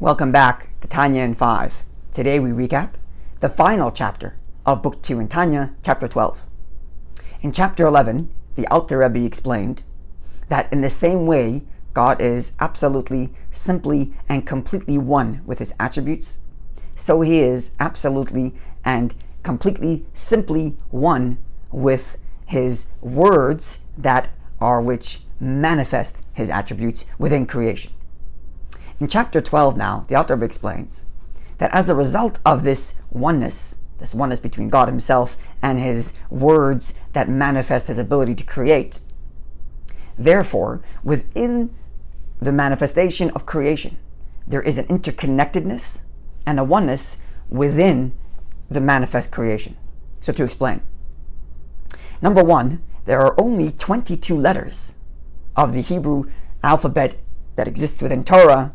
Welcome back to Tanya in 5. Today we recap the final chapter of Book 2 in Tanya, Chapter 12. In Chapter 11, the Alter Rebbe explained that in the same way God is absolutely, simply, and completely one with His attributes, so He is absolutely and completely, simply one with His words which manifest His attributes within creation. In Chapter 12 now, the Alter Rebbe explains that as a result of this oneness between God Himself and His words that manifest His ability to create, therefore, within the manifestation of creation, there is an interconnectedness and a oneness within the manifest creation. So to explain, number one, there are only 22 letters of the Hebrew alphabet that exists within Torah,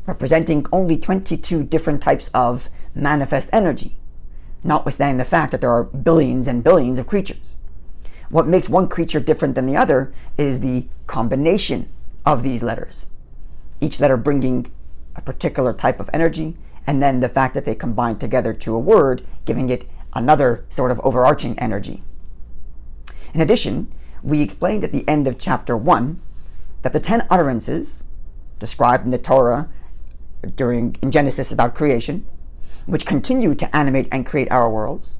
representing only 22 different types of manifest energy, notwithstanding the fact that there are billions and billions of creatures. What makes one creature different than the other is the combination of these letters, each letter bringing a particular type of energy, and then the fact that they combine together to a word, giving it another sort of overarching energy. In addition, we explained at the end of Chapter 1 that the 10 utterances described in the Torah in Genesis about creation, which continue to animate and create our worlds,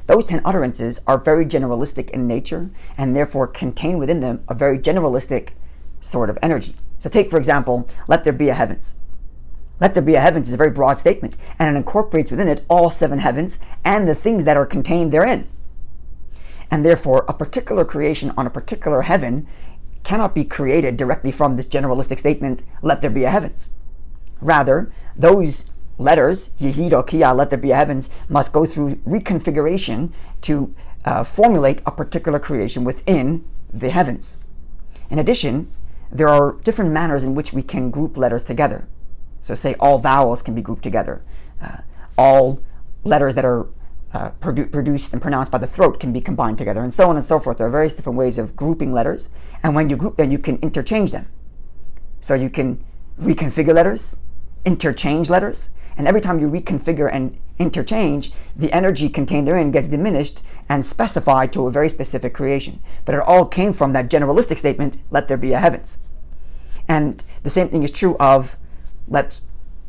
those 10 utterances are very generalistic in nature and therefore contain within them a very generalistic sort of energy. So take, for example, let there be a heavens. Let there be a heavens is a very broad statement, and it incorporates within it all 7 heavens and the things that are contained therein. And therefore, a particular creation on a particular heaven cannot be created directly from this generalistic statement, let there be a heavens. Rather, those letters, HaYichud or Kia, let there be a heavens, must go through reconfiguration to formulate a particular creation within the heavens. In addition, there are different manners in which we can group letters together. So say all vowels can be grouped together. All letters that are produced and pronounced by the throat can be combined together, and so on and so forth. There are various different ways of grouping letters, and when you group them, you can interchange them. So you can reconfigure letters, interchange letters, and every time you reconfigure and interchange, the energy contained therein gets diminished and specified to a very specific creation. But it all came from that generalistic statement, let there be a heavens. And the same thing is true of let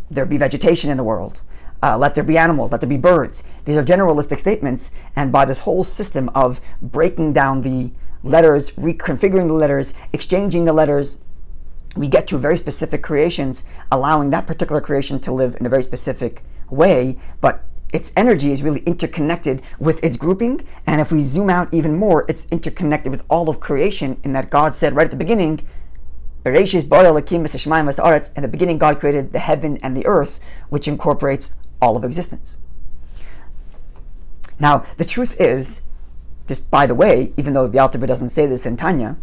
there be vegetation in the world. Let there be animals, let there be birds. These are generalistic statements, and by this whole system of breaking down the letters, reconfiguring the letters, exchanging the letters, we get to very specific creations, allowing that particular creation to live in a very specific way, but its energy is really interconnected with its grouping, and if we zoom out even more, it's interconnected with all of creation, in that God said right at the beginning, in the beginning God created the heaven and the earth, which incorporates all of existence. Now, the truth is, just by the way, even though the Alter Rebbe doesn't say this in Tanya,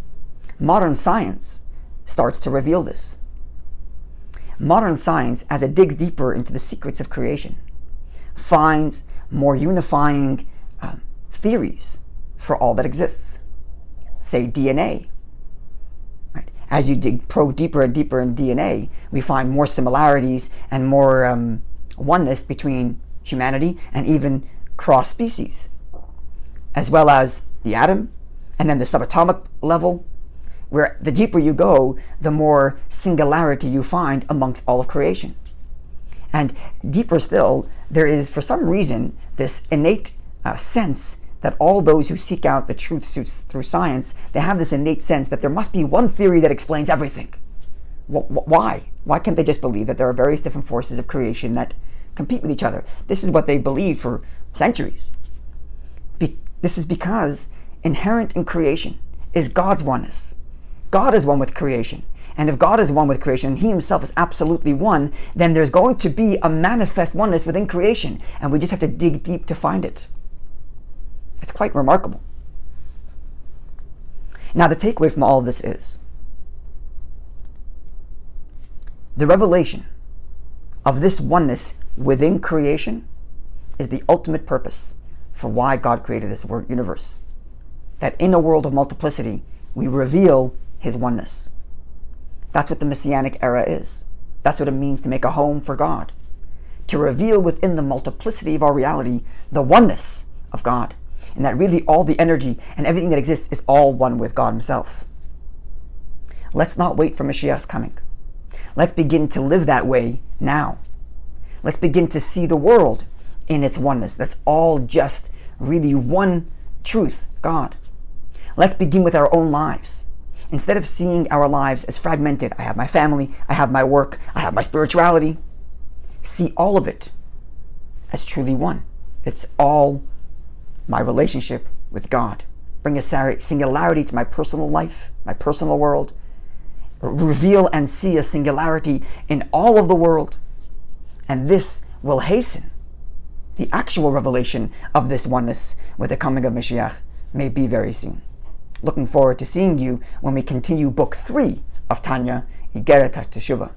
modern science starts to reveal this. Modern science, as it digs deeper into the secrets of creation, finds more unifying theories for all that exists. Say DNA. Right? As you probe deeper and deeper in DNA, we find more similarities and more oneness between humanity and even cross species, as well as the atom, and then the subatomic level, where the deeper you go, the more singularity you find amongst all of creation. And deeper still, there is, for some reason, this innate sense that all those who seek out the truth through science, they have this innate sense that there must be one theory that explains everything. Why? Why can't they just believe that there are various different forces of creation that compete with each other? This is what they believed for centuries. This is because inherent in creation is God's oneness. God is one with creation. And if God is one with creation, and He Himself is absolutely one, then there's going to be a manifest oneness within creation. And we just have to dig deep to find it. It's quite remarkable. Now, the takeaway from all of this is the revelation of this oneness within creation is the ultimate purpose for why God created this universe. That in a world of multiplicity, we reveal His oneness. That's what the Messianic era is. That's what it means to make a home for God. To reveal within the multiplicity of our reality the oneness of God. And that really all the energy and everything that exists is all one with God Himself. Let's not wait for Mashiach's coming. Let's begin to live that way now. Let's begin to see the world in its oneness. That's all just really one truth, God. Let's begin with our own lives. Instead of seeing our lives as fragmented, I have my family, I have my work, I have my spirituality, see all of it as truly one. It's all my relationship with God. Bring a singularity to my personal life, my personal world. Reveal and see a singularity in all of the world. And this will hasten the actual revelation of this oneness with the coming of Mashiach may be very soon. Looking forward to seeing you when we continue Book 3 of Tanya, Igeret HaTeshuvah.